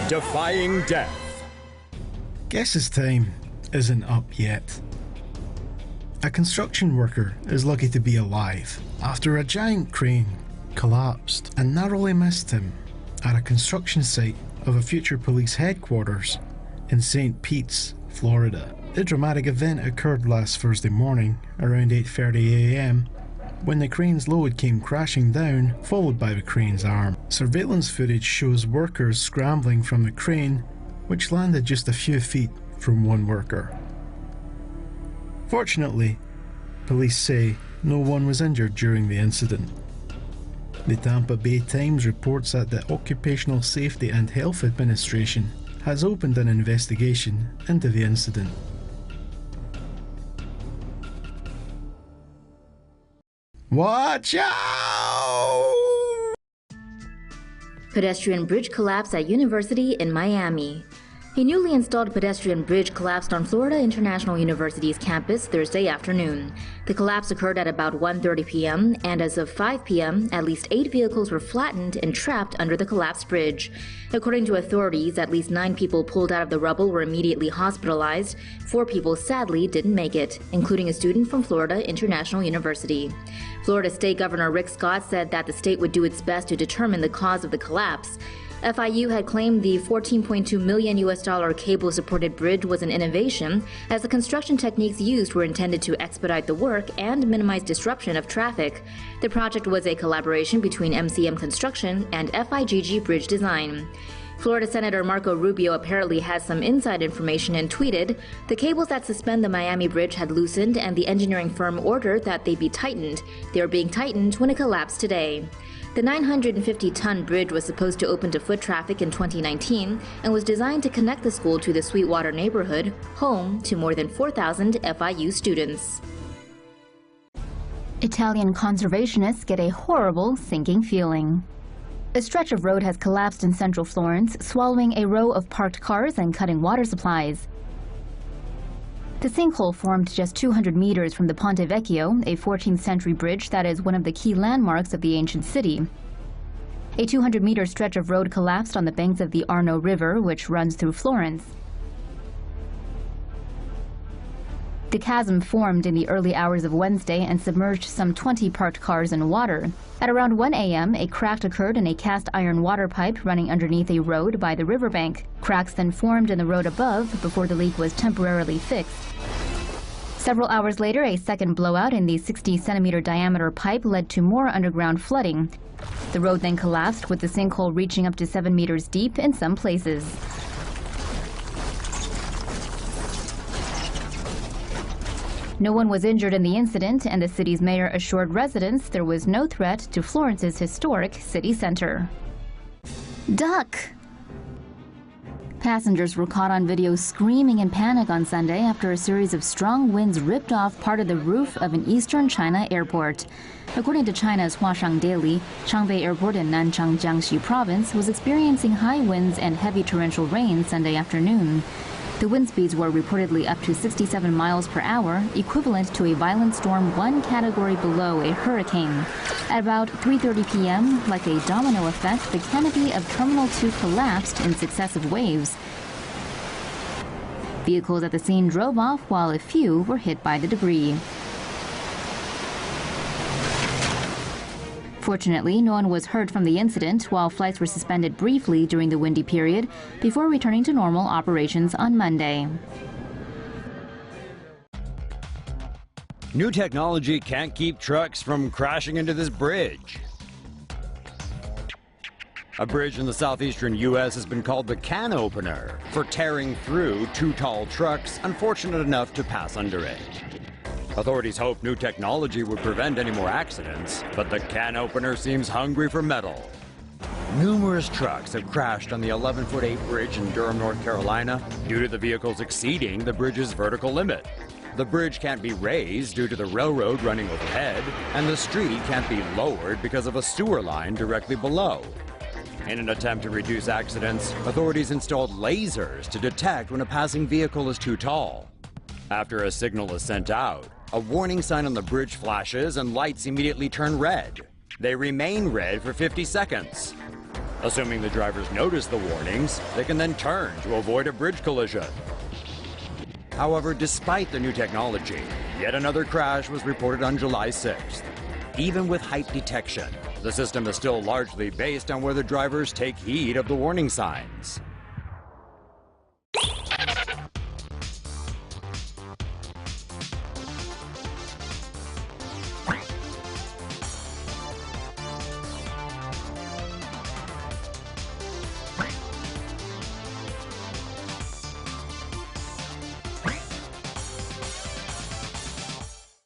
defying death. Guess his time isn't up yet. A construction worker is lucky to be alive after a giant crane collapsed and narrowly missed him at a construction site of a future police headquarters in St. Pete's, Florida. The dramatic event occurred last Thursday morning around 8:30 AM when the crane's load came crashing down, followed by the crane's arm. Surveillance footage shows workers scrambling from the crane, which landed just a few feet from one worker. Fortunately, police say no one was injured during the incident. The Tampa Bay Times reports that the Occupational Safety and Health Administration has opened an investigation into the incident. Watch out! Pedestrian bridge collapse at University in Miami. A newly installed pedestrian bridge collapsed on Florida International University's campus Thursday afternoon. The collapse occurred at about 1:30 p.m., and as of 5 p.m., at least 8 vehicles were flattened and trapped under the collapsed bridge. According to authorities, at least 9 people pulled out of the rubble were immediately hospitalized. 4 people sadly didn't make it, including a student from Florida International University. Florida State Governor Rick Scott said that the state would do its best to determine the cause of the collapse. FIU had claimed the $14.2 million cable-supported bridge was an innovation, as the construction techniques used were intended to expedite the work and minimize disruption of traffic. The project was a collaboration between MCM Construction and FIGG Bridge Design. Florida Senator Marco Rubio apparently has some inside information and tweeted, "The cables that suspend the Miami bridge had loosened and the engineering firm ordered that they be tightened. They are being tightened when it collapsed today." The 950-ton bridge was supposed to open to foot traffic in 2019 and was designed to connect the school to the Sweetwater neighborhood, home to more than 4,000 FIU students. Italian conservationists get a horrible sinking feeling. A stretch of road has collapsed in central Florence, swallowing a row of parked cars and cutting water supplies. The sinkhole formed just 200 meters from the Ponte Vecchio, a 14th century bridge that is one of the key landmarks of the ancient city. A 200-meter stretch of road collapsed on the banks of the Arno River, which runs through Florence. The chasm formed in the early hours of Wednesday and submerged some 20 parked cars in water. At around 1 a.m., a crack occurred in a cast iron water pipe running underneath a road by the riverbank. Cracks then formed in the road above before the leak was temporarily fixed. Several hours later, a second blowout in the 60-centimeter diameter pipe led to more underground flooding. The road then collapsed, with the sinkhole reaching up to 7 meters deep in some places. No one was injured in the incident, and the city's mayor assured residents there was no threat to Florence's historic city center. Duck! Passengers were caught on video screaming in panic on Sunday after a series of strong winds ripped off part of the roof of an eastern China airport. According to China's Huashang Daily, Changfei Airport in Nanchang, Jiangxi province was experiencing high winds and heavy torrential rain Sunday afternoon. The wind speeds were reportedly up to 67 miles per hour, equivalent to a violent storm 1 category below a hurricane. At about 3:30 p.m., like a domino effect, the canopy of Terminal 2 collapsed in successive waves. Vehicles at the scene drove off while a few were hit by the debris. Fortunately, no one was hurt from the incident, while flights were suspended briefly during the windy period before returning to normal operations on Monday. New technology can't keep trucks from crashing into this bridge. A bridge in the southeastern U.S. has been called the can opener for tearing through 2 tall trucks unfortunate enough to pass under it. Authorities hope new technology would prevent any more accidents, but the can opener seems hungry for metal. Numerous trucks have crashed on the 11-foot-8 bridge in Durham, North Carolina, due to the vehicles exceeding the bridge's vertical limit. The bridge can't be raised due to the railroad running overhead, and the street can't be lowered because of a sewer line directly below. In an attempt to reduce accidents, authorities installed lasers to detect when a passing vehicle is too tall. After a signal is sent out, a warning sign on the bridge flashes and lights immediately turn red. They remain red for 50 seconds. Assuming the drivers notice the warnings, they can then turn to avoid a bridge collision. However, despite the new technology, yet another crash was reported on July 6th. Even with height detection, the system is still largely based on whether drivers take heed of the warning signs.